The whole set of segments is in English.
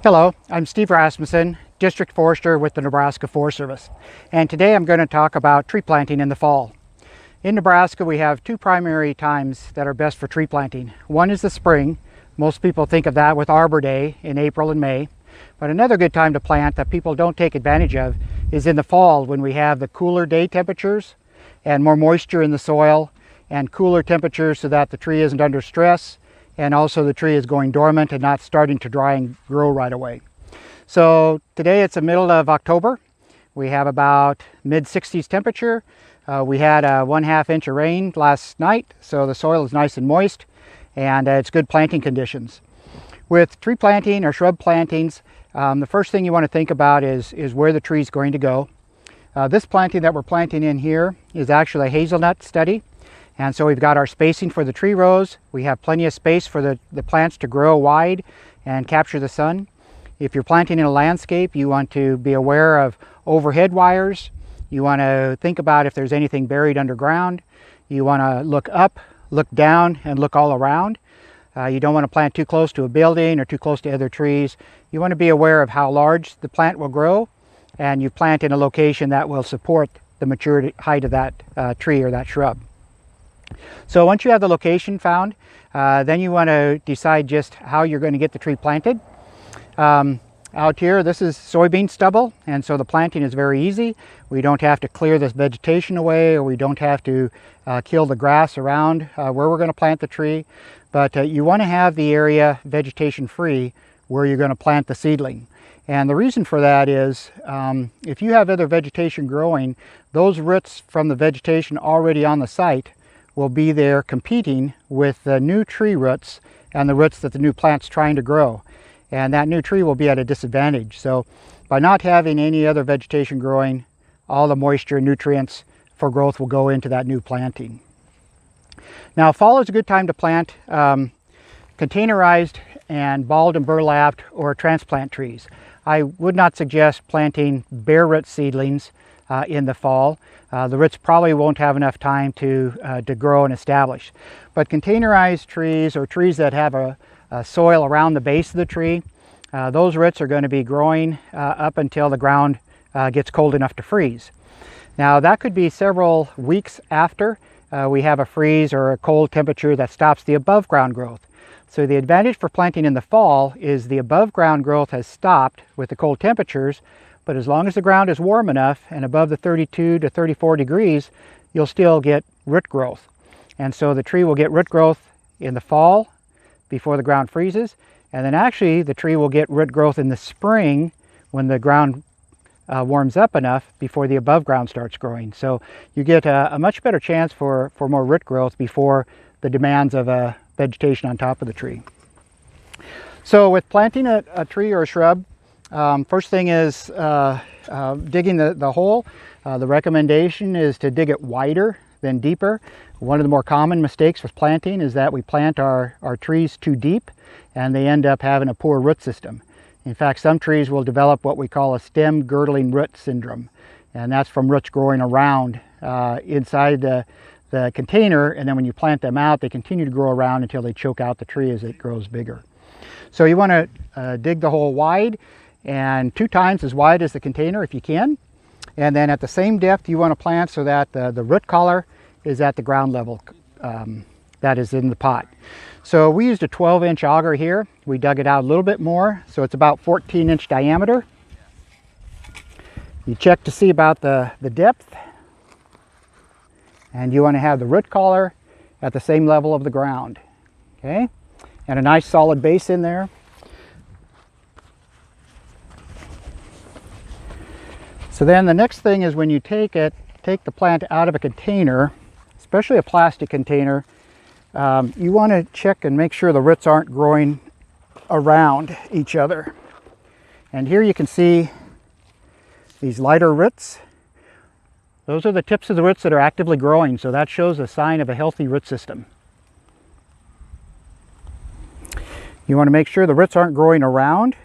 Hello, I'm Steve Rasmussen, District Forester with the Nebraska Forest Service, and today I'm going to talk about tree planting in the fall. In Nebraska, we have two primary times that are best for tree planting. One is the spring. Most people think of that with Arbor Day in April and May. But another good time to plant that people don't take advantage of is in the fall, when we have the cooler day temperatures and more moisture in the soil and cooler temperatures so that the tree isn't under stress, and also the tree is going dormant and not starting to dry and grow right away. So today it's the middle of October. We have about mid-60s temperature. We had a 1/2 inch of rain last night, so the soil is nice and moist, and it's good planting conditions. With tree planting or shrub plantings, the first thing you want to think about is where the tree is going to go. This planting that we're planting in here is actually a hazelnut study. And so we've got our spacing for the tree rows. We have plenty of space for the plants to grow wide and capture the sun. If you're planting in a landscape, you want to be aware of overhead wires. You want to think about if there's anything buried underground. You want to look up, look down, and look all around. You don't want to plant too close to a building or too close to other trees. You want to be aware of how large the plant will grow, and you plant in a location that will support the maturity height of that tree or that shrub. So once you have the location found, then you want to decide just how you're going to get the tree planted. Out here, this is soybean stubble, and so the planting is very easy. We don't have to clear this vegetation away, or we don't have to kill the grass around where we're going to plant the tree. But you want to have the area vegetation free where you're going to plant the seedling. And the reason for that is if you have other vegetation growing, those roots from the vegetation already on the site will be there competing with the new tree roots and the roots that the new plant's trying to grow. And that new tree will be at a disadvantage. So by not having any other vegetation growing, all the moisture and nutrients for growth will go into that new planting. Now, fall is a good time to plant containerized and balled and burlapped or transplant trees. I would not suggest planting bare root seedlings in the fall. The roots probably won't have enough time to grow and establish. But containerized trees, or trees that have a soil around the base of the tree, those roots are going to be growing up until the ground gets cold enough to freeze. Now that could be several weeks after we have a freeze or a cold temperature that stops the above ground growth. So the advantage for planting in the fall is the above ground growth has stopped with the cold temperatures, but as long as the ground is warm enough and above the 32 to 34 degrees, you'll still get root growth. And so the tree will get root growth in the fall before the ground freezes, and then actually the tree will get root growth in the spring when the ground warms up enough before the above ground starts growing. So you get a much better chance for more root growth before the demands of vegetation on top of the tree. So with planting a tree or a shrub, first thing is digging the hole. The recommendation is to dig it wider than deeper. One of the more common mistakes with planting is that we plant our trees too deep and they end up having a poor root system. In fact, some trees will develop what we call a stem girdling root syndrome, and that's from roots growing around inside the container, and then when you plant them out, they continue to grow around until they choke out the tree as it grows bigger. So you want to dig the hole wide, and 2 times as wide as the container if you can. And then at the same depth you want to plant so that the root collar is at the ground level that is in the pot. So we used a 12-inch auger here. We dug it out a little bit more, so it's about 14-inch diameter. You check to see about the depth, and you want to have the root collar at the same level of the ground, okay? And a nice solid base in there. So then the next thing is when you take the plant out of a container, especially a plastic container, you want to check and make sure the roots aren't growing around each other. And here you can see these lighter roots. Those are the tips of the roots that are actively growing, so that shows a sign of a healthy root system. You want to make sure the roots aren't growing around,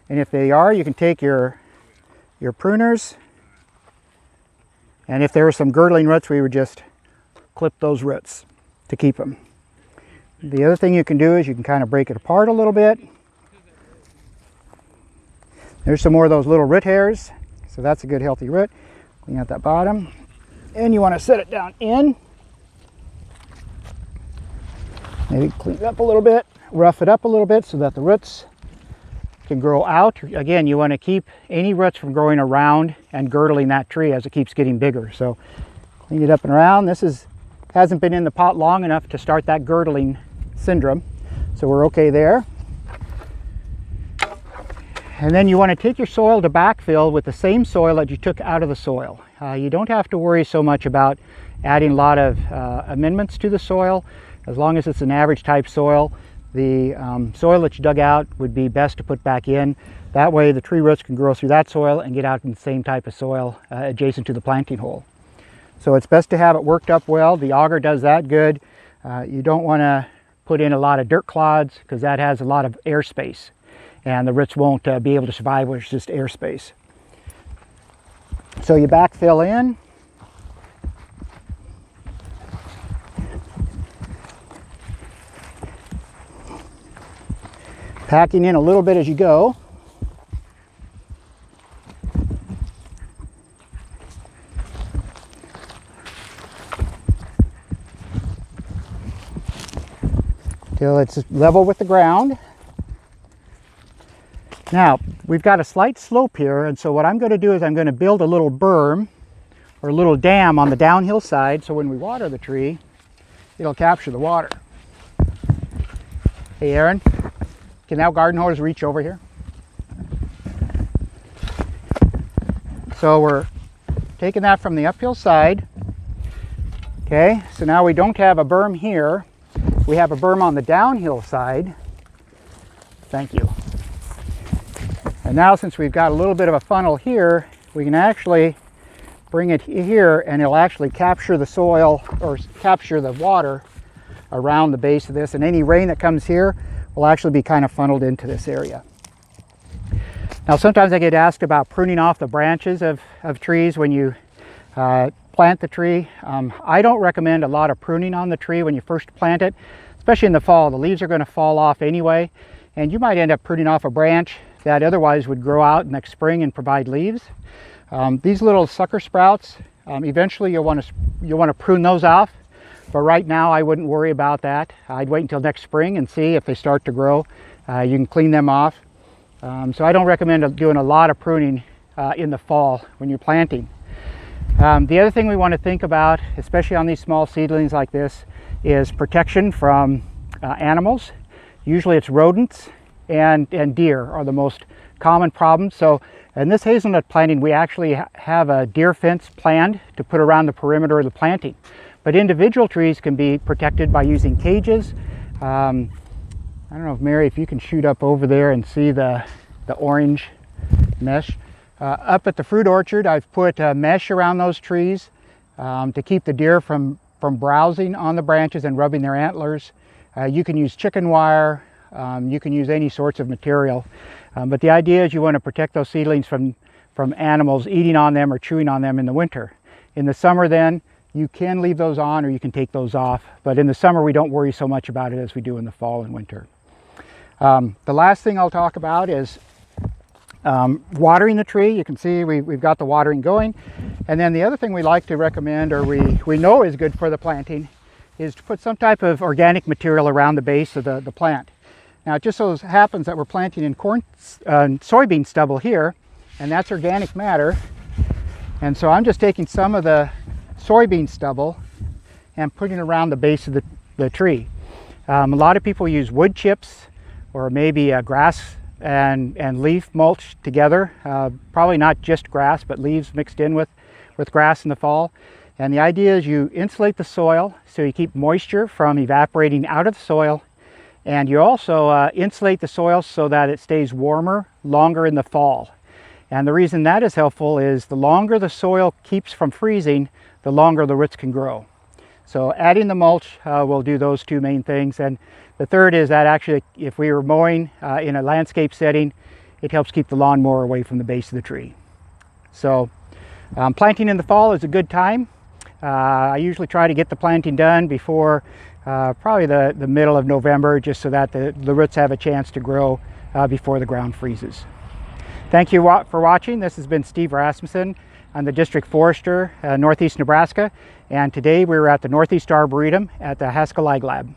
and if they are, you can take your pruners, and if there are some girdling roots, we would just clip those roots to keep them. The other thing you can do is you can kind of break it apart a little bit There's some more of those little root hairs. So that's a good healthy root. Clean out that bottom. And you want to set it down in. Maybe clean it up a little bit, rough it up a little bit so that the roots can grow out. Again, you want to keep any roots from growing around and girdling that tree as it keeps getting bigger. So clean it up and around. This hasn't been in the pot long enough to start that girdling syndrome. So we're okay there. And then you want to take your soil to backfill with the same soil that you took out of the soil. You don't have to worry so much about adding a lot of amendments to the soil. As long as it's an average type soil, the soil that you dug out would be best to put back in. That way the tree roots can grow through that soil and get out in the same type of soil adjacent to the planting hole. So it's best to have it worked up well. The auger does that good. You don't want to put in a lot of dirt clods because that has a lot of airspace, and the roots won't be able to survive where it's just airspace. So you backfill in. Packing in a little bit as you go. Till it's level with the ground. Now, we've got a slight slope here, and so what I'm going to do is I'm going to build a little berm or a little dam on the downhill side, so when we water the tree, it'll capture the water. Hey Aaron, can that garden hose reach over here? So we're taking that from the uphill side. Okay, so now we don't have a berm here. We have a berm on the downhill side. Thank you. And now since we've got a little bit of a funnel here, we can actually bring it here and it'll actually capture the soil or capture the water around the base of this, and any rain that comes here will actually be kind of funneled into this area. Now sometimes I get asked about pruning off the branches of trees when you plant the tree. I don't recommend a lot of pruning on the tree when you first plant it, especially in the fall. The leaves are going to fall off anyway, and you might end up pruning off a branch that otherwise would grow out next spring and provide leaves. These little sucker sprouts, eventually you'll want to prune those off, but right now I wouldn't worry about that. I'd wait until next spring and see if they start to grow. You can clean them off. So I don't recommend doing a lot of pruning in the fall when you're planting. The other thing we want to think about, especially on these small seedlings like this, is protection from animals. Usually it's rodents and deer are the most common problems. So in this hazelnut planting, we actually have a deer fence planned to put around the perimeter of the planting. But individual trees can be protected by using cages. I don't know if Mary, if you can shoot up over there and see the orange mesh. Up at the fruit orchard, I've put mesh around those trees to keep the deer from browsing on the branches and rubbing their antlers. You can use chicken wire. You can use any sorts of material. But the idea is you want to protect those seedlings from animals eating on them or chewing on them in the winter. In the summer then, you can leave those on or you can take those off. But in the summer, we don't worry so much about it as we do in the fall and winter. The last thing I'll talk about is watering the tree. You can see we've got the watering going. And then the other thing we like to recommend, or we know is good for the planting, is to put some type of organic material around the base of the plant. Now it just so happens that we're planting in corn, soybean stubble here, and that's organic matter. And so I'm just taking some of the soybean stubble and putting it around the base of the tree. A lot of people use wood chips or maybe grass and leaf mulch together. Probably not just grass, but leaves mixed in with grass in the fall. And the idea is you insulate the soil so you keep moisture from evaporating out of the soil, and you also insulate the soil so that it stays warmer longer in the fall. And the reason that is helpful is the longer the soil keeps from freezing, the longer the roots can grow. So adding the mulch will do those two main things. And the third is that actually if we were mowing in a landscape setting, it helps keep the lawnmower away from the base of the tree. So planting in the fall is a good time. I usually try to get the planting done before probably the middle of November, just so that the roots have a chance to grow before the ground freezes. Thank you for watching. This has been Steve Rasmussen. I'm the District Forester, Northeast Nebraska, and today we're at the Northeast Arboretum at the Haskell Ag Lab.